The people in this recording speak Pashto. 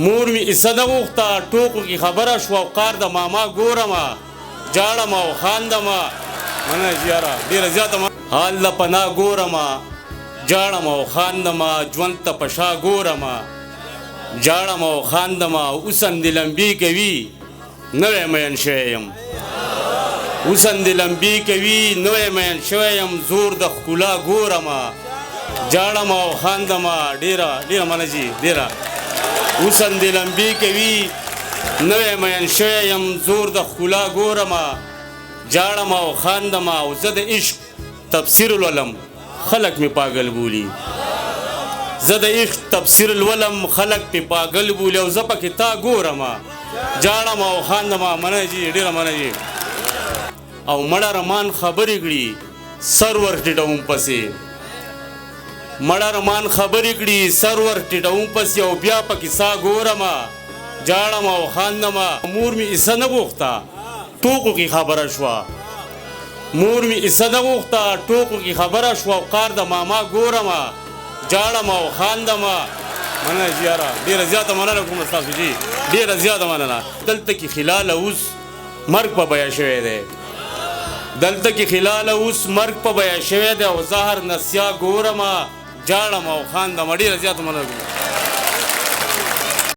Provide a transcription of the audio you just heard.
مور می ایسه نه غوښته ټوکو کې خبره شوه او قار د ماما ګورمه جاړم او خاندمه منه یاره ډېره زیاته حال د پناه ګورمه جاړم او خاندمه ژوند ته په شا ګورمه جاړم او خاندمه اوسم دې لمبي کوي نوی مین شوی یم اوسم دې لمبي کوي نوی مین شوی یم زور د ښکلا ګورمه جاړم او خاندمه ډېره منه جي ډېره اوسم دې لمبي کوي نوی مین شوی یم زور د ښکلا ګورمه جاړم او خاندمه او زه د عشق تفسیر لولم خلق می پاگل بولی زه د عشق تفسیر لولم خلق پې پاگل بولی او زه پکې تا ګورمه جاړم او خاندمه منه جي ډېره منه جي او مړه رمان خبرې کړي سر ور ټیټوم پسې مړه رمان خبرې کړي سر ور ټیټوم پسې او بیا پکې سا ګورمه جاړم او خاندمه مور مې ایسه نه غوښته ټوکو کې خبره شوه مور مې ایسه نه غوښته ټوکو کې خبره شوه او قار د ماما ګورمه جاړم او خاندمه مننه جي یاره ډېره زیاته مننه کوم ستاسو جي ډېره زیاته مننه دلته کې خلاله اوس مرګ په بیه شوی دی دلته کې خلاله اوس مرګ په بیه شوی دی او زهر نسیا ګورمه جاړم او خاندمه ډېره زیاته مننه کوم